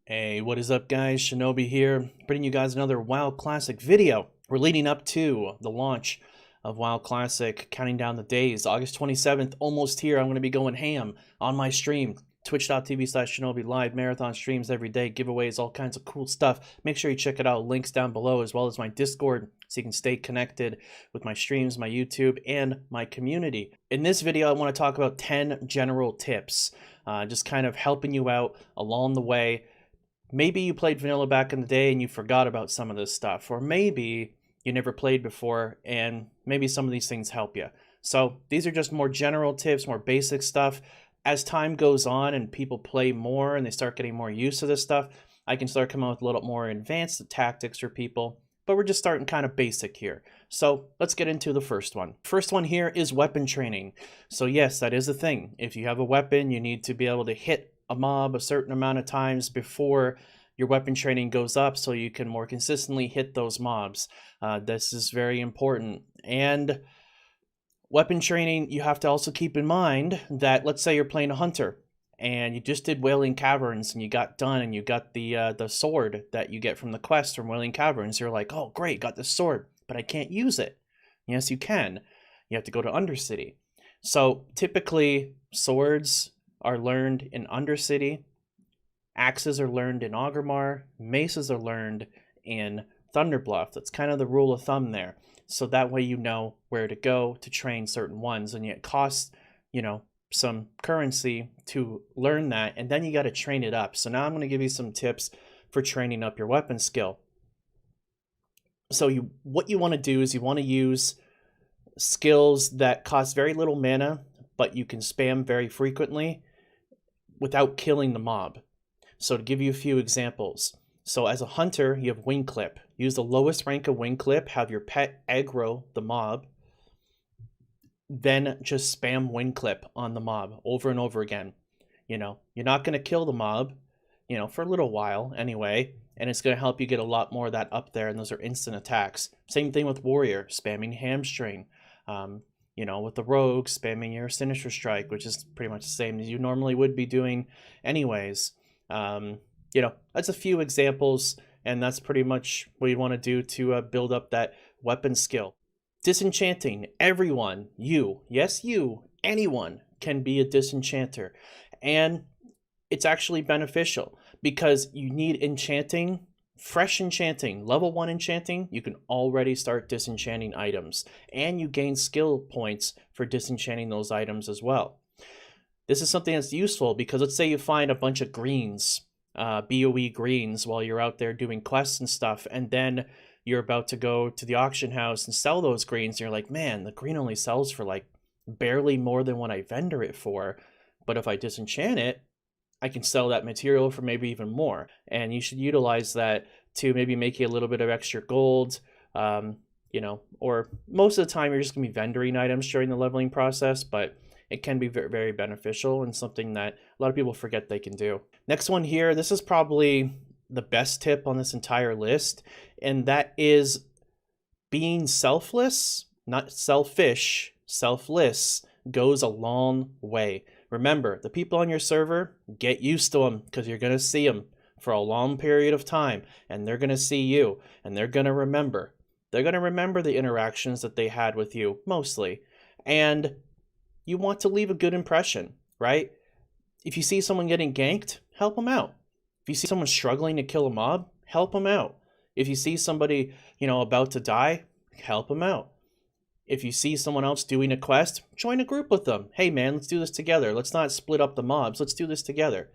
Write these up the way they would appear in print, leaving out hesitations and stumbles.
Hey, what is up guys? Shinobi here, bringing you guys another WoW Classic video. We're leading up to the launch of WoW Classic, counting down the days. August 27th, almost here. I'm going to be going ham on my stream. Twitch.tv/Shinobi live marathon streams every day, giveaways, all kinds of cool stuff. Make sure you check it out. Links down below, as well as my Discord, so you can stay connected with my streams, my YouTube, and my community. In this video, I want to talk about 10 general tips, just kind of helping you out along the way. Maybe you played vanilla back in the day and you forgot about some of this stuff, or maybe you never played before and maybe some of these things help you. So these are just more general tips, more basic stuff. As time goes on and people play more and they start getting more used to this stuff, I can start coming up with a little more advanced tactics for people, but we're just starting kind of basic here. So let's get into the first one. First one here is weapon training. So yes, that is a thing. If you have a weapon, you need to be able to hit a mob a certain amount of times before your weapon training goes up so you can more consistently hit those mobs. This is very important. And weapon training, you have to also keep in mind that, let's say you're playing a hunter and you just did Wailing Caverns and you got done and you got the sword that you get from the quest from Wailing Caverns. You're like, oh great, got this sword, but I can't use it. Yes, you can. You have to go to Undercity. So typically swords are learned in Undercity, axes are learned in Augermar, maces are learned in Thunderbluff. That's kind of the rule of thumb there. So that way you know where to go to train certain ones, and it costs, some currency to learn that, and then you got to train it up. So now I'm going to give you some tips for training up your weapon skill. So what you want to do is you want to use skills that cost very little mana, but you can spam very frequently without killing the mob. So to give you a few examples. So as a hunter, you have Wing Clip. Use the lowest rank of Wing Clip, have your pet aggro the mob, then just spam Wing Clip on the mob over and over again. You're not going to kill the mob, for a little while anyway, and it's going to help you get a lot more of that up there, and those are instant attacks. Same thing with Warrior, spamming Hamstring. With the Rogue, spamming your Sinister Strike, which is pretty much the same as you normally would be doing anyways. That's a few examples, and that's pretty much what you want to do to build up that weapon skill. Disenchanting. Everyone, anyone can be a disenchanter. And it's actually beneficial because you need enchanting. Fresh enchanting, level 1 enchanting, you can already start disenchanting items, and you gain skill points for disenchanting those items as well. This is something that's useful because let's say you find a bunch of greens, BOE greens, while you're out there doing quests and stuff, and then you're about to go to the auction house and sell those greens, and you're like, man, the green only sells for like barely more than what I vendor it for, but if I disenchant it, I can sell that material for maybe even more. And you should utilize that to maybe make you a little bit of extra gold, or most of the time you're just gonna be vendoring items during the leveling process, but it can be very, very beneficial and something that a lot of people forget they can do. Next one here, this is probably the best tip on this entire list, and that is being selfless, not selfish. Selfless goes a long way. Remember, the people on your server, get used to them because you're going to see them for a long period of time, and they're going to see you, and they're going to remember. They're going to remember the interactions that they had with you, mostly. And you want to leave a good impression, right? If you see someone getting ganked, help them out. If you see someone struggling to kill a mob, help them out. If you see somebody, about to die, help them out. If you see someone else doing a quest, join a group with them. Hey man, let's do this together. Let's not split up the mobs. Let's do this together.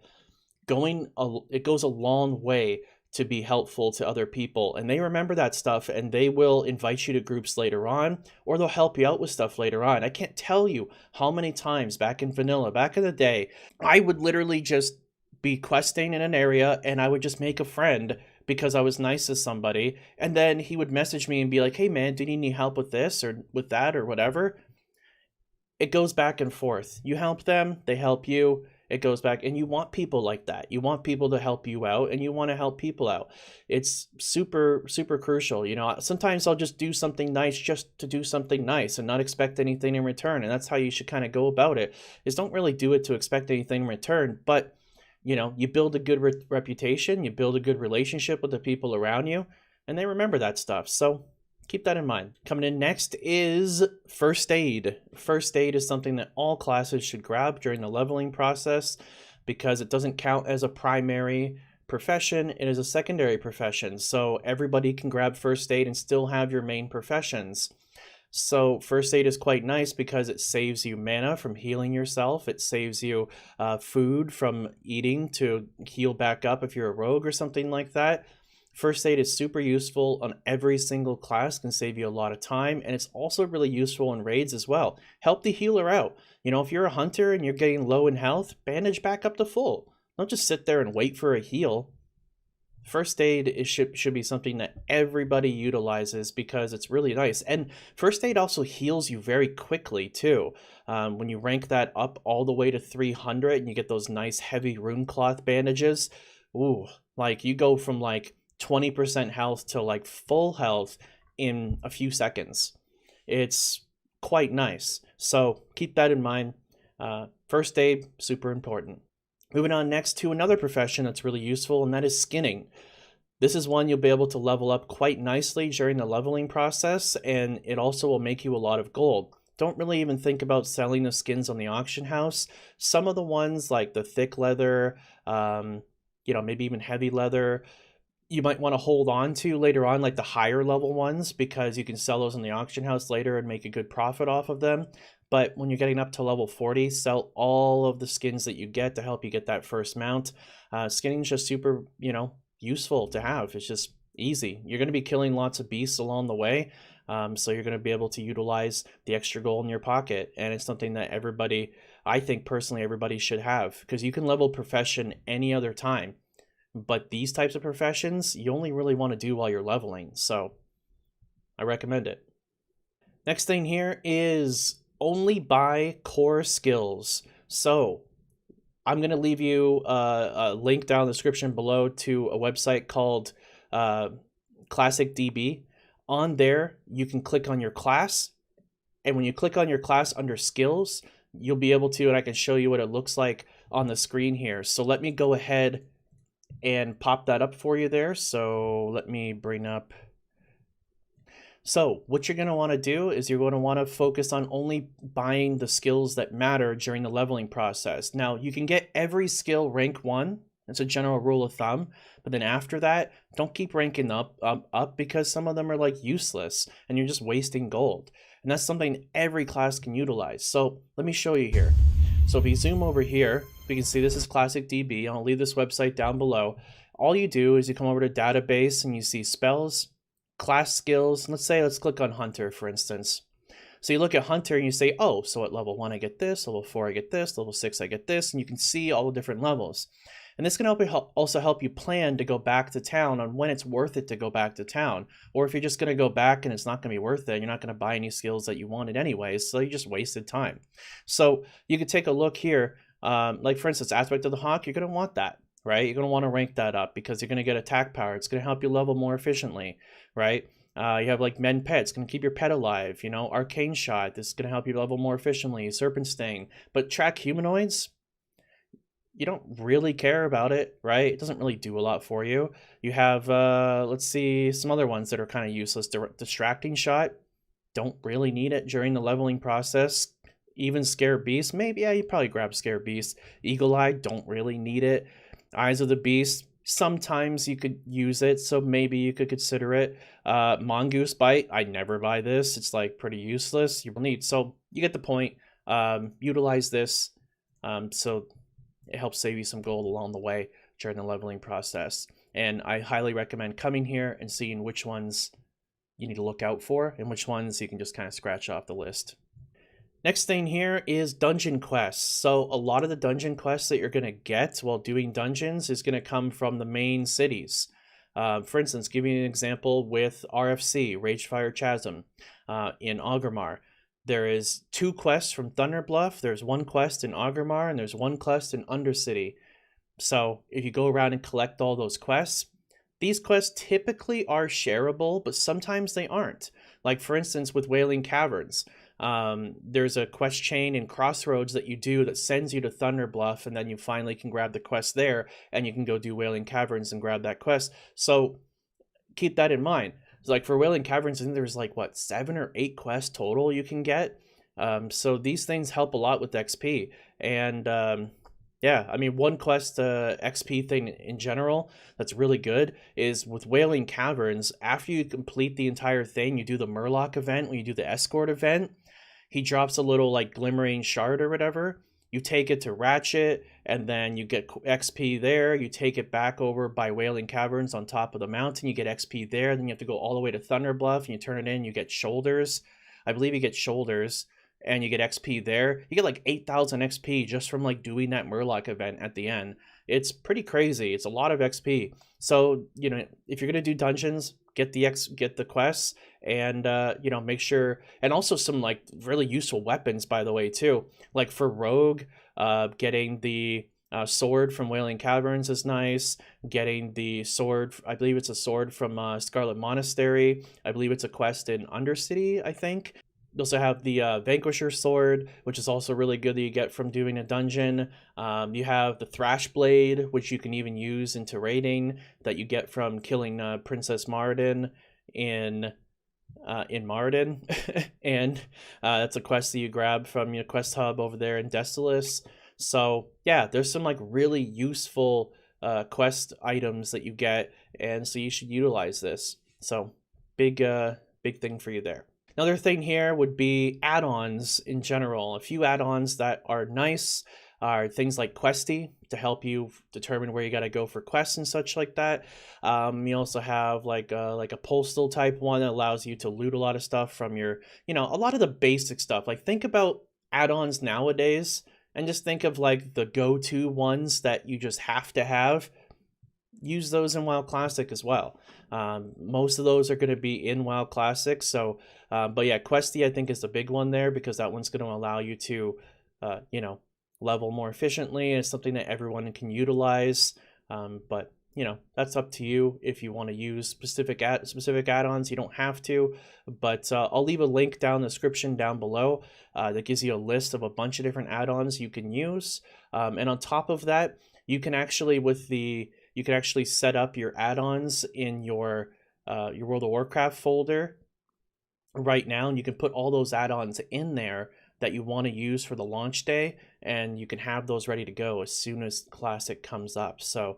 It goes a long way to be helpful to other people, and they remember that stuff, and they will invite you to groups later on, or they'll help you out with stuff later on. I can't tell you how many times back in vanilla, back in the day, I would literally just be questing in an area and I would just make a friend because I was nice to somebody, and then he would message me and be like, hey man, do you need any help with this or with that or whatever? It goes back and forth. You help them, they help you, it goes back, and you want people like that. You want people to help you out, and you want to help people out. It's super, super crucial. Sometimes I'll just do something nice just to do something nice and not expect anything in return, and that's how you should kind of go about it, is don't really do it to expect anything in return, but You know, you build a good reputation, you build a good relationship with the people around you, and they remember that stuff. So keep that in mind. Coming in next is first aid. First aid is something that all classes should grab during the leveling process because it doesn't count as a primary profession, it is a secondary profession. So everybody can grab first aid and still have your main professions. So first aid is quite nice because it saves you mana from healing yourself. It saves you food from eating to heal back up if you're a rogue or something like that. First aid is super useful on every single class, can save you a lot of time, and it's also really useful in raids as well. Help the healer out. You know, if you're a hunter and you're getting low in health, bandage back up to full. Don't just sit there and wait for a heal. First aid should be something that everybody utilizes because it's really nice. And first aid also heals you very quickly too. When you rank that up all the way to 300 and you get those nice heavy rune cloth bandages, ooh, like you go from like 20% health to like full health in a few seconds. It's quite nice. So keep that in mind. First aid, super important. Moving on next to another profession that's really useful, and that is skinning. This is one you'll be able to level up quite nicely during the leveling process, and it also will make you a lot of gold. Don't really even think about selling the skins on the auction house. Some of the ones like the thick leather, you know, maybe even heavy leather, you might want to hold on to later on, like the higher level ones, because you can sell those in the auction house later and make a good profit off of them. But when you're getting up to level 40, sell all of the skins that you get to help you get that first mount. Skinning is just super, you know, useful to have. It's just easy. You're going to be killing lots of beasts along the way, so you're going to be able to utilize the extra gold in your pocket. And it's something that everybody, I think personally, everybody should have, because you can level profession any other time. But these types of professions, you only really want to do while you're leveling. So I recommend it. Next thing here is only buy core skills. So I'm going to leave you a link down in the description below to a website called Classic DB. On there, you can click on your class. And when you click on your class under skills, you'll be able to, and I can show you what it looks like on the screen here. So let me go ahead and pop that up for you there. So let me bring up. So what you're going to want to do is you're going to want to focus on only buying the skills that matter during the leveling process. Now you can get every skill rank 1. It's a general rule of thumb. But then after that, don't keep ranking up because some of them are like useless and you're just wasting gold. And that's something every class can utilize. So let me show you here. So if you zoom over here, we can see this is Classic DB. I'll leave this website down below. All you do is you come over to database and you see spells, class skills. Let's click on Hunter, for instance. So you look at Hunter and you say, oh, so at level 1 I get this, level 4 I get this, level 6 I get this, and you can see all the different levels. And this can also help you plan to go back to town on when it's worth it to go back to town. Or if you're just going to go back and it's not going to be worth it, you're not going to buy any skills that you wanted anyways, so you just wasted time. So you could take a look here, like for instance, Aspect of the Hawk, you're going to want that, right? You're going to want to rank that up because you're going to get attack power. It's going to help you level more efficiently, right? You have like Men Pet, it's going to keep your pet alive, you know, Arcane Shot, this is going to help you level more efficiently, Serpent Sting. But Track Humanoids, you don't really care about it, right? It doesn't really do a lot for you. You have, let's see, some other ones that are kind of useless. Distracting Shot, don't really need it during the leveling process. Even Scare Beast, maybe, yeah, you probably grab Scare Beast. Eagle Eye, don't really need it. Eyes of the Beast, sometimes you could use it, so maybe you could consider it. Mongoose Bite, I never buy this. It's like pretty useless. You will need, so you get the point. Utilize this. So it helps save you some gold along the way during the leveling process. And I highly recommend coming here and seeing which ones you need to look out for and which ones you can just kind of scratch off the list. Next thing here is dungeon quests. So a lot of the dungeon quests that you're going to get while doing dungeons is going to come from the main cities. For instance, giving an example with RFC, Ragefire Chasm, in Orgrimmar. There is 2 quests from Thunderbluff, there's 1 quest in Orgrimmar, and there's 1 quest in Undercity. So if you go around and collect all those quests, these quests typically are shareable, but sometimes they aren't. Like for instance with Wailing Caverns. There's a quest chain in Crossroads that you do that sends you to Thunder Bluff, and then you finally can grab the quest there, and you can go do Wailing Caverns and grab that quest. So keep that in mind. Like for Wailing Caverns, I think there's like what, 7 or 8 quests total you can get. So these things help a lot with XP. And yeah, I mean, one quest XP thing in general that's really good is with Wailing Caverns. After you complete the entire thing, you do the Murloc event. When you do the Escort event, he drops a little like glimmering shard or whatever. You take it to Ratchet, and then you get XP there. You take it back over by Wailing Caverns on top of the mountain. You get XP there. Then you have to go all the way to Thunder Bluff, and you turn it in. You get Shoulders. I believe you get Shoulders, and you get XP there. You get like 8,000 XP just from like doing that Murloc event at the end. It's pretty crazy. It's a lot of XP. So, you know, if you're going to do dungeons, get the quests, and you know, make sure, and also some like really useful weapons, by the way, too. Like for Rogue, getting the sword from Wailing Caverns is nice. Getting the sword, I believe it's a sword from Scarlet Monastery. I believe it's a quest in Undercity, I think. You also have the Vanquisher Sword, which is also really good that you get from doing a dungeon. You have the Thrash Blade, which you can even use into raiding, that you get from killing Princess Maridin in Maridin. And that's a quest that you grab from your quest hub over there in Destolis. So yeah, there's some like really useful quest items that you get, and so you should utilize this. So big thing for you there. Another thing here would be add-ons in general. A few add-ons that are nice are things like Questy, to help you determine where you got to go for quests and such like that. You also have like a postal type one that allows you to loot a lot of stuff from your, you know, a lot of the basic stuff. Like think about add-ons nowadays and just think of like the go-to ones that you just have to have. Use those in WoW Classic as well. Most of those are going to be in WoW Classic. So, but yeah, Questy I think is the big one there, because that one's going to allow you to, you know, level more efficiently. It's something that everyone can utilize. But you know, that's up to you if you want to use specific add-ons. You don't have to, but I'll leave a link down in the description down below that gives you a list of a bunch of different add-ons you can use. And on top of that, you can actually set up your add-ons in your World of Warcraft folder right now, and you can put all those add-ons in there that you want to use for the launch day, and you can have those ready to go as soon as Classic comes up. So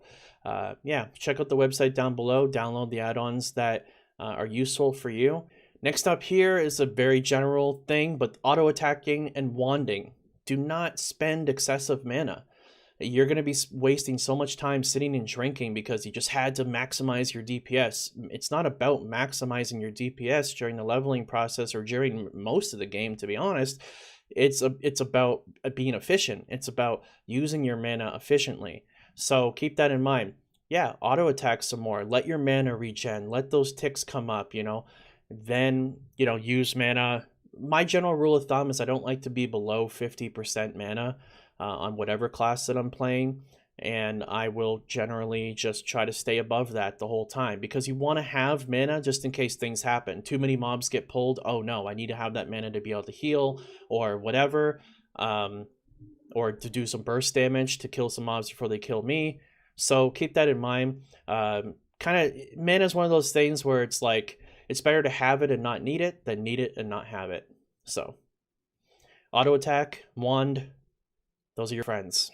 yeah, check out the website down below, download the add-ons that are useful for you. Next up here is a very general thing, but auto attacking and wanding. Do not spend excessive mana. You're going to be wasting so much time sitting and drinking because you just had to maximize your DPS. It's not about maximizing your DPS during the leveling process or during most of the game, to be honest. It's about being efficient. It's about using your mana efficiently. So keep that in mind. Yeah, auto attack some more. Let your mana regen. Let those ticks come up, you know. Then, you know, use mana. My general rule of thumb is I don't like to be below 50% mana on whatever class that I'm playing, and I will generally just try to stay above that the whole time, because you want to have mana just in case things happen. Too many mobs get pulled. Oh no, I need to have that mana to be able to heal or whatever, or to do some burst damage to kill some mobs before they kill me. So keep that in mind. Kind of, mana is one of those things where it's like, it's better to have it and not need it than need it and not have it. So auto attack, wand, those are your friends.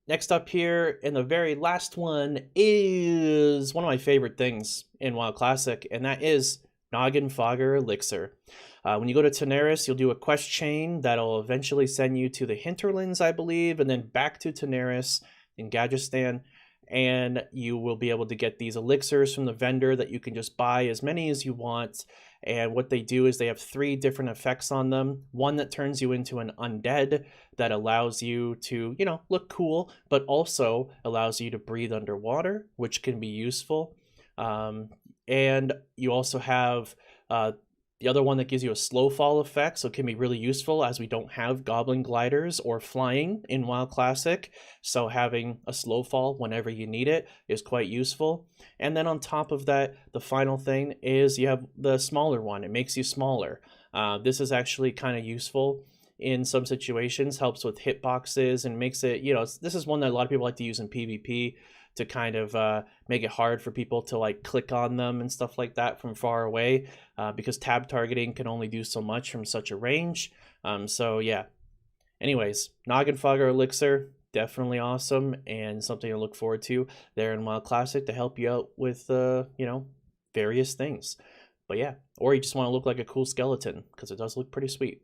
Next up here, and the very last one, is one of my favorite things in WoW Classic, and that is Noggenfogger Elixir. When you go to Tanaris, you'll do a quest chain that'll eventually send you to the Hinterlands, I believe, and then back to Tanaris in Gadgetzan, and you will be able to get these elixirs from the vendor that you can just buy as many as you want. And what they do is they have 3 different effects on them. One that turns you into an undead that allows you to, you know, look cool, but also allows you to breathe underwater, which can be useful. And you also have the other one that gives you a slow fall effect, so it can be really useful as we don't have goblin gliders or flying in WoW Classic. So having a slow fall whenever you need it is quite useful. And then on top of that, the final thing is you have the smaller one. It makes you smaller. This is actually kind of useful in some situations, helps with hitboxes and makes it, this is one that a lot of people like to use in PvP to kind of make it hard for people to like click on them and stuff like that from far away, because tab targeting can only do so much from such a range. So yeah, anyways, Noggenfogger Elixir, definitely awesome and something to look forward to there in WoW Classic to help you out with, various things. But yeah, or you just want to look like a cool skeleton, because it does look pretty sweet.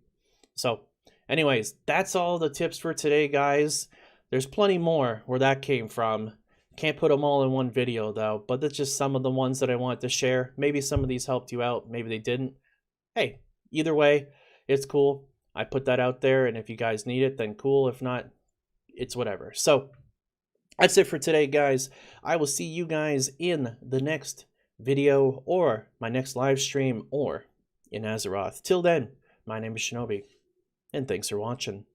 So anyways, that's all the tips for today, guys. There's plenty more where that came from. Can't put them all in one video though, but that's just some of the ones that I wanted to share. Maybe some of these helped you out, maybe they didn't. Hey, either way, it's cool. I put that out there, and if you guys need it, then cool. If not, it's whatever. So that's it for today, guys. I will see you guys in the next video, or my next live stream, or in Azeroth. Till then, my name is Shinobi, and thanks for watching.